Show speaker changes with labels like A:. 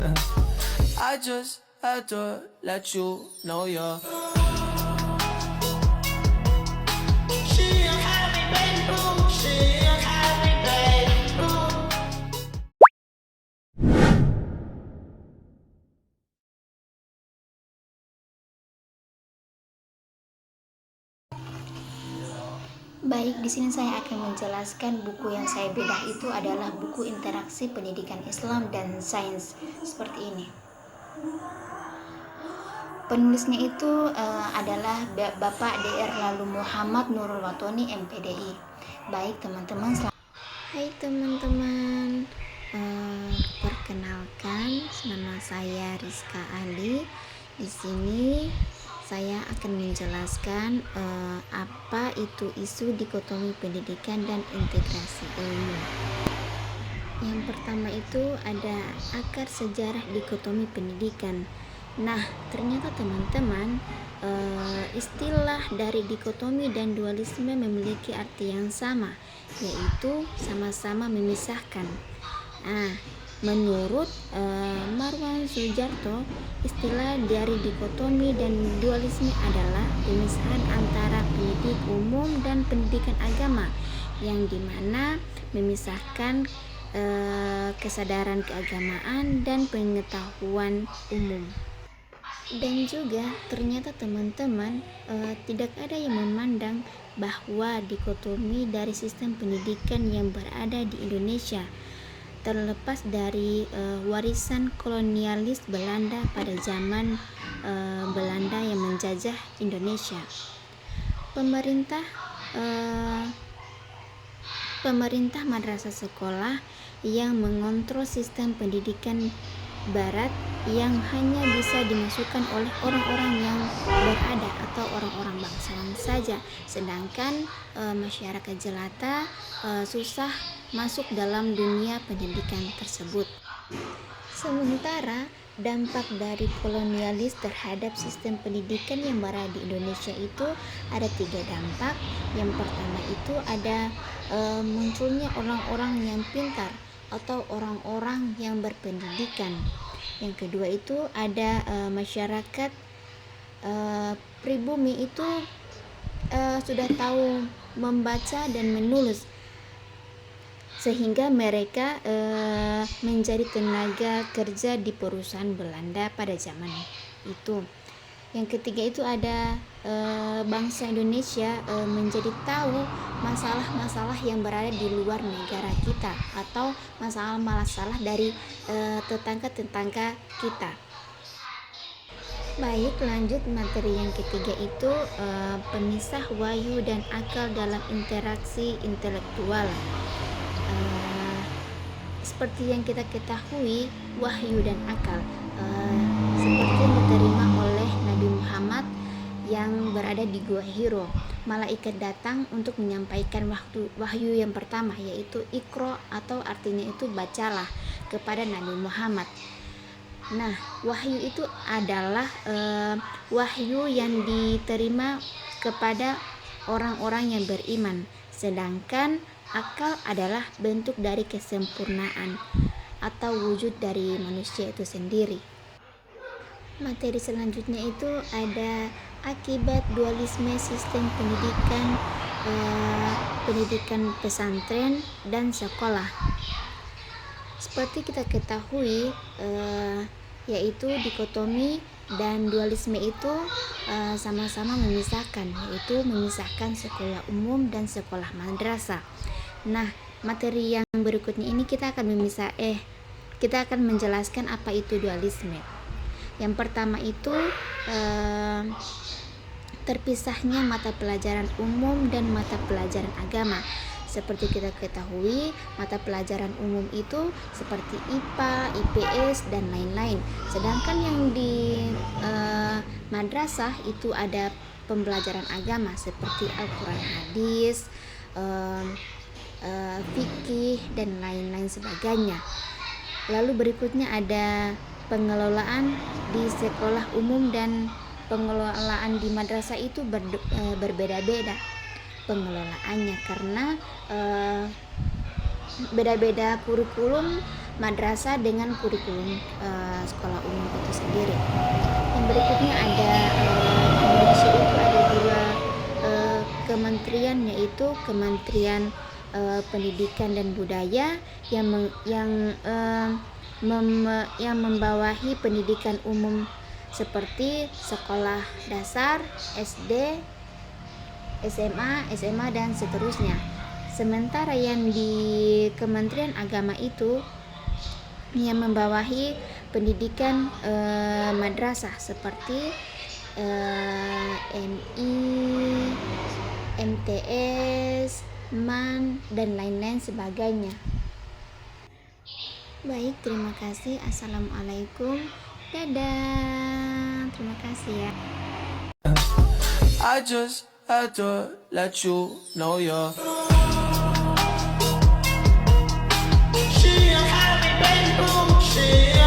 A: I just had to let you know you're
B: Baik, di sini saya akan menjelaskan buku yang saya bedah itu adalah buku Interaksi Pendidikan Islam dan Sains seperti ini. Penulisnya itu adalah Bapak Dr. Lalu Muhammad Nurul Watoni MPDI. Baik teman-teman, hai teman-teman, perkenalkan nama saya Rizka Ali. Di sini saya akan menjelaskan apa itu isu dikotomi pendidikan dan integrasi ilmu. Yang pertama itu ada akar sejarah dikotomi pendidikan. Nah, ternyata teman-teman, istilah dari dikotomi dan dualisme memiliki arti yang sama, yaitu sama-sama memisahkan. Nah, menurut Marwan Sujarto, istilah dari dikotomi dan dualisme adalah pemisahan antara pendidik umum dan pendidikan agama, yang dimana memisahkan kesadaran keagamaan dan pengetahuan umum. Dan juga ternyata teman-teman, tidak ada yang memandang bahwa dikotomi dari sistem pendidikan yang berada di Indonesia terlepas dari warisan kolonialis Belanda pada zaman Belanda yang menjajah Indonesia. Pemerintah madrasah sekolah yang mengontrol sistem pendidikan barat yang hanya bisa dimasukkan oleh orang-orang yang berada atau orang-orang bangsawan saja, sedangkan masyarakat jelata susah masuk dalam dunia pendidikan tersebut. Sementara dampak dari kolonialis terhadap sistem pendidikan yang berada di Indonesia itu ada 3 dampak. Yang pertama itu ada munculnya orang-orang yang pintar atau orang-orang yang berpendidikan. Yang kedua itu ada masyarakat pribumi itu sudah tahu membaca dan menulis, sehingga mereka menjadi tenaga kerja di perusahaan Belanda pada zaman itu. Yang ketiga itu ada bangsa Indonesia menjadi tahu masalah-masalah yang berada di luar negara kita atau masalah-masalah dari tetangga-tetangga kita. Baik, lanjut materi yang ketiga itu pemisah wahyu dan akal dalam interaksi intelektual. Seperti yang kita ketahui, wahyu dan akal seperti yang diterima oleh Nabi Muhammad yang berada di Gua Hiro. Malaikat datang untuk menyampaikan wahyu yang pertama, yaitu Iqra, atau artinya itu bacalah, kepada Nabi Muhammad. Nah, wahyu itu adalah wahyu yang diterima kepada orang-orang yang beriman, sedangkan akal adalah bentuk dari kesempurnaan atau wujud dari manusia itu sendiri. Materi selanjutnya itu ada akibat dualisme sistem pendidikan pesantren dan sekolah. Seperti kita ketahui, yaitu dikotomi dan dualisme itu sama-sama memisahkan, yaitu memisahkan sekolah umum dan sekolah madrasah. Nah, materi yang berikutnya ini kita akan menjelaskan apa itu dualisme. Yang pertama itu terpisahnya mata pelajaran umum dan mata pelajaran agama. Seperti kita ketahui, mata pelajaran umum itu seperti IPA, IPS, dan lain-lain. Sedangkan yang di madrasah itu ada pembelajaran agama seperti Al-Quran, hadis, fikih, dan lain-lain sebagainya. Lalu berikutnya ada pengelolaan di sekolah umum dan pengelolaan di madrasah itu berbeda-beda pengelolaannya, karena beda-beda kurikulum madrasah dengan kurikulum sekolah umum itu sendiri. Yang berikutnya ada Indonesia itu ada dua kementerian, yaitu Kementerian Pendidikan dan Budaya yang membawahi pendidikan umum seperti sekolah dasar, SD, SMA dan seterusnya. Sementara yang di Kementerian Agama itu yang membawahi pendidikan madrasah seperti MI, MTS, MAN dan lain-lain sebagainya. Baik, terima kasih. Assalamualaikum. Dadah. Terima kasih ya.
A: I just had to let you know you're
C: She a happy baby, she